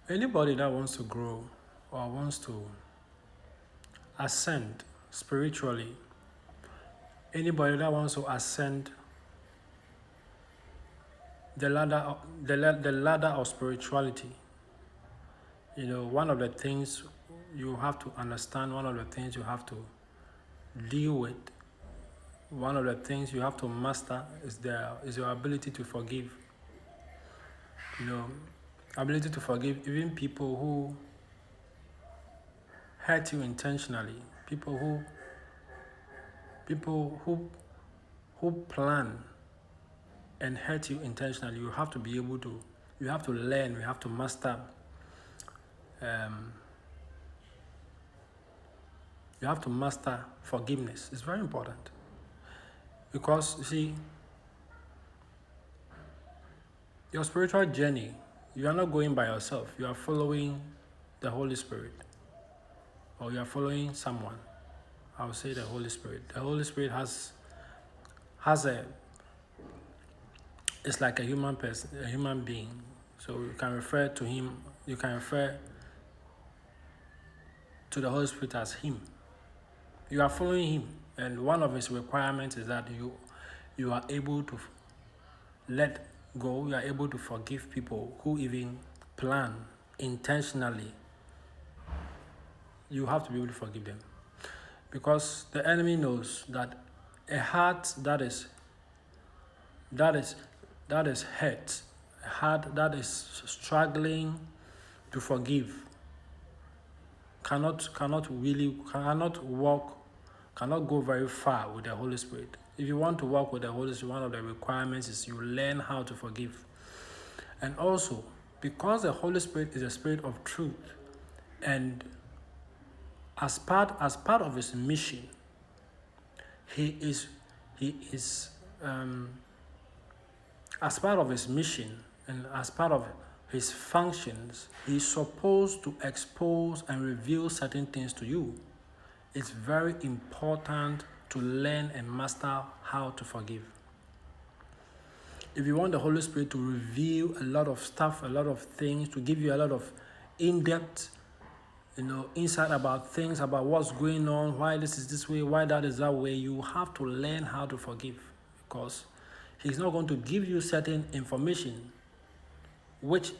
Anybody that wants to grow or wants to ascend spiritually, anybody that wants to ascend the ladder of spirituality, one of the things you have to understand, one of the things you have to deal with, one of the things you have to master is your ability to forgive. Ability to forgive even people who hurt you intentionally, people who plan and hurt you intentionally. You have to be able to, you have to learn, you have to master, you have to master forgiveness. It's very important because you see, your spiritual journey, you are not going by yourself. You are following the Holy Spirit, or you are following someone. I would say the Holy Spirit. The Holy Spirit it's like a human person, a human being. So you can refer to him. You can refer to the Holy Spirit as him. You are following him, and one of his requirements is that you are able to let go. You are able to forgive people who even plan intentionally. You have to be able to forgive them, because the enemy knows that a heart that is hurt, a heart that is struggling to forgive, cannot go very far with the Holy Spirit. If you want to walk with the Holy Spirit, one of the requirements is you learn how to forgive. And also, because the Holy Spirit is a spirit of truth, and as part of his mission, he is as part of his mission and as part of his functions, he's supposed to expose and reveal certain things to you. It's very important to learn and master how to forgive. If you want the Holy Spirit to reveal a lot of stuff, a lot of things, to give you a lot of in-depth, insight about things, about what's going on, why this is this way, why that is that way, you have to learn how to forgive, because he's not going to give you certain information which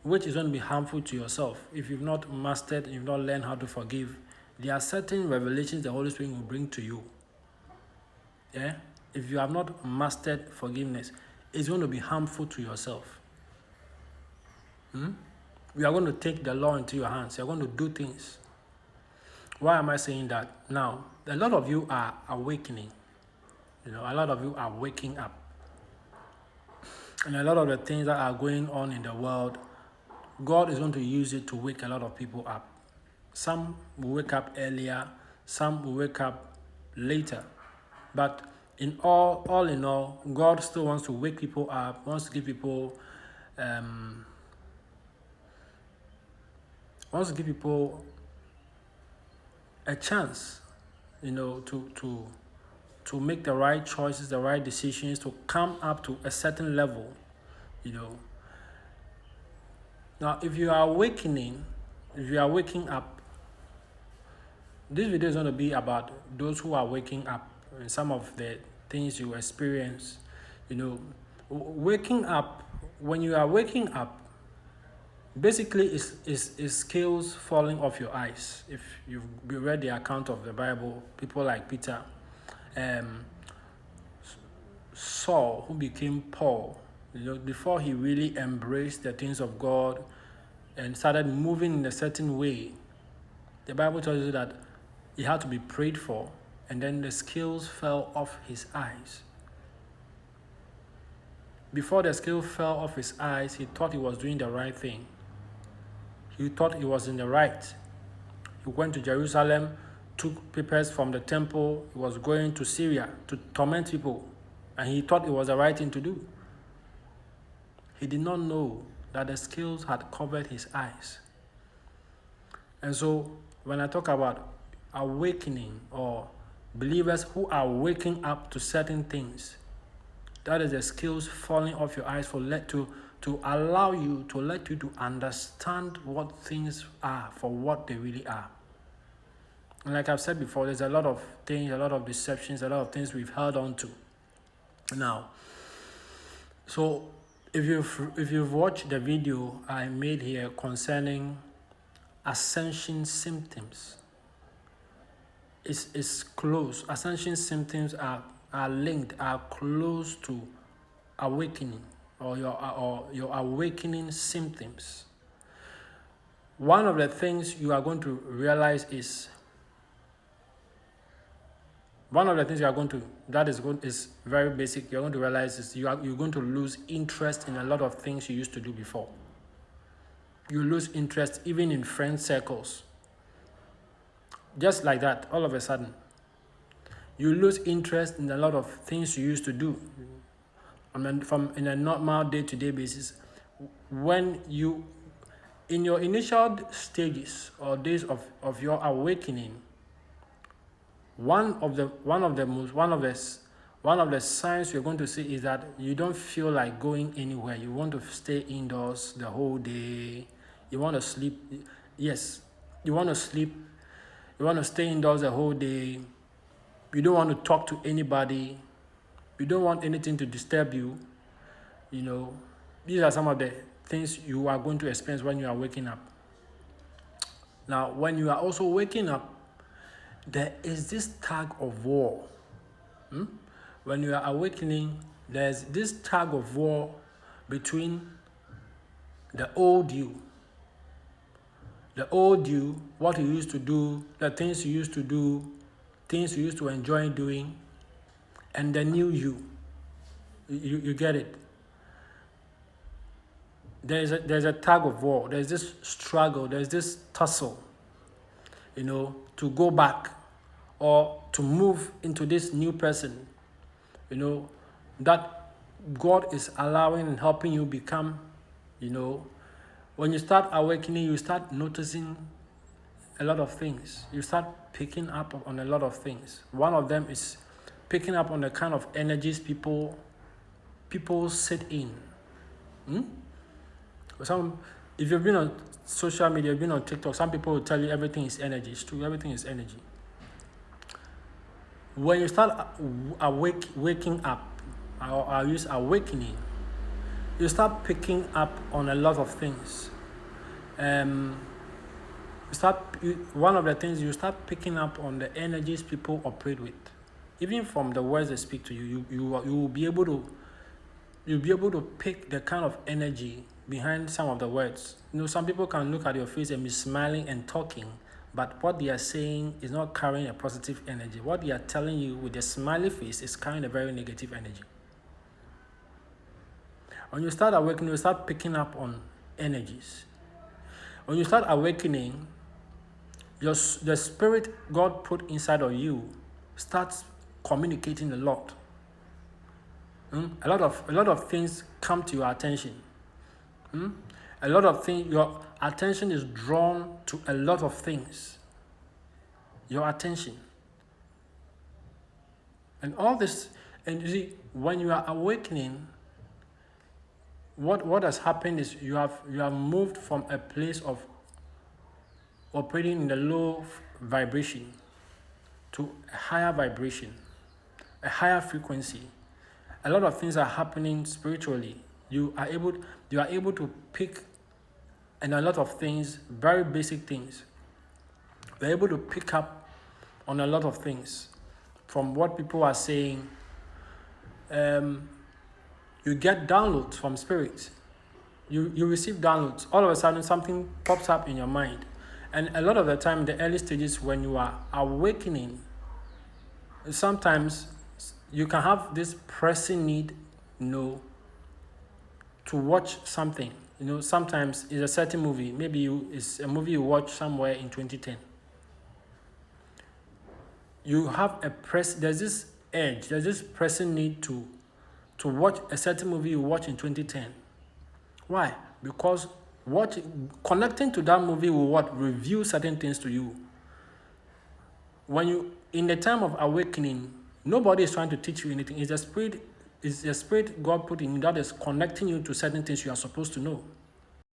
is going to be harmful to yourself. If you've not mastered, you've not learned how to forgive, there are certain revelations the Holy Spirit will bring to you. Yeah? If you have not mastered forgiveness, it's going to be harmful to yourself. You are going to take the law into your hands. You're going to do things. Why am I saying that? Now, a lot of you are awakening. A lot of you are waking up. And a lot of the things that are going on in the world, God is going to use it to wake a lot of people up. Some will wake up earlier, some will wake up later. But all in all, God still wants to wake people up, wants to give people a chance, to make the right choices, the right decisions, to come up to a certain level, Now, if you are waking up, this video is going to be about those who are waking up and some of the things you experience. Waking up, when you are waking up, basically is scales falling off your eyes. If you've read the account of the Bible, people like Peter, Saul, who became Paul, before he really embraced the things of God and started moving in a certain way, the Bible tells you that he had to be prayed for, and then the scales fell off his eyes. Before the scale fell off his eyes, he thought he was doing the right thing. He thought he was in the right. He went to Jerusalem, took papers from the temple. He was going to Syria to torment people, and he thought it was the right thing to do. He did not know that the scales had covered his eyes. And so when I talk about awakening, or believers who are waking up to certain things, that is the scales falling off your eyes to allow you, to let you to understand what things are for what they really are. And like I've said before, there's a lot of things, a lot of deceptions, a lot of things we've held on to. Now, so if you've watched the video I made here concerning ascension symptoms, it's close. Ascension symptoms are linked, are close to awakening or your awakening symptoms. One of the things you are going to realize is is very basic. You're going to realize is you're going to lose interest in a lot of things you used to do before. You lose interest even in friend circles. Just like that, all of a sudden, you lose interest in a lot of things you used to do. From in a normal day-to-day basis, when you, in your initial stages or days of your awakening, one of the signs you're going to see is that you don't feel like going anywhere. You want to stay indoors the whole day. You want to sleep. Yes, you want to sleep. You want to stay indoors the whole day. You don't want to talk to anybody. You don't want anything to disturb you. These are some of the things you are going to experience when you are waking up. Now, when you are also waking up, there is this tug of war. When you are awakening, there's this tug of war between the old you, what you used to do, the things you used to do, things you used to enjoy doing, and the new you. You get it? There's a tug of war. There's this struggle. There's this tussle, to go back or to move into this new person, that God is allowing and helping you become. When you start awakening, you start noticing a lot of things. You start picking up on a lot of things. One of them is picking up on the kind of energies people sit in. If you've been on social media, you've been on TikTok, some people will tell you everything is energy. It's true, everything is energy. When you start waking up, or I use awakening, you start picking up on a lot of things. One of the things you start picking up on the energies people operate with, even from the words they speak to you. You will be able to pick the kind of energy behind some of the words. Some people can look at your face and be smiling and talking, but what they are saying is not carrying a positive energy. What they are telling you with a smiley face is carrying a very negative energy. When you start awakening, you start picking up on energies. When you start awakening, the spirit God put inside of you starts communicating a lot. A lot of things come to your attention. A lot of things, your attention is drawn to a lot of things. Your attention. And all this, and you see, when you are awakening, what has happened is you have moved from a place of operating in the low vibration to a higher vibration, a higher frequency. A lot of things are happening spiritually. You are able to pick, and a lot of things, very basic things. You're able to pick up on a lot of things from what people are saying. You get downloads from spirits. You receive downloads. All of a sudden, something pops up in your mind. And a lot of the time, the early stages when you are awakening, sometimes you can have this pressing need, to watch something. Sometimes it's a certain movie. Maybe it's a movie you watch somewhere in 2010. You have there's this urge, there's this pressing need to watch a certain movie you watch in 2010. Why? Because connecting to that movie will reveal certain things to you. When you, in the time of awakening, nobody is trying to teach you anything. It's the spirit It's a spirit God put in you that is connecting you to certain things you are supposed to know.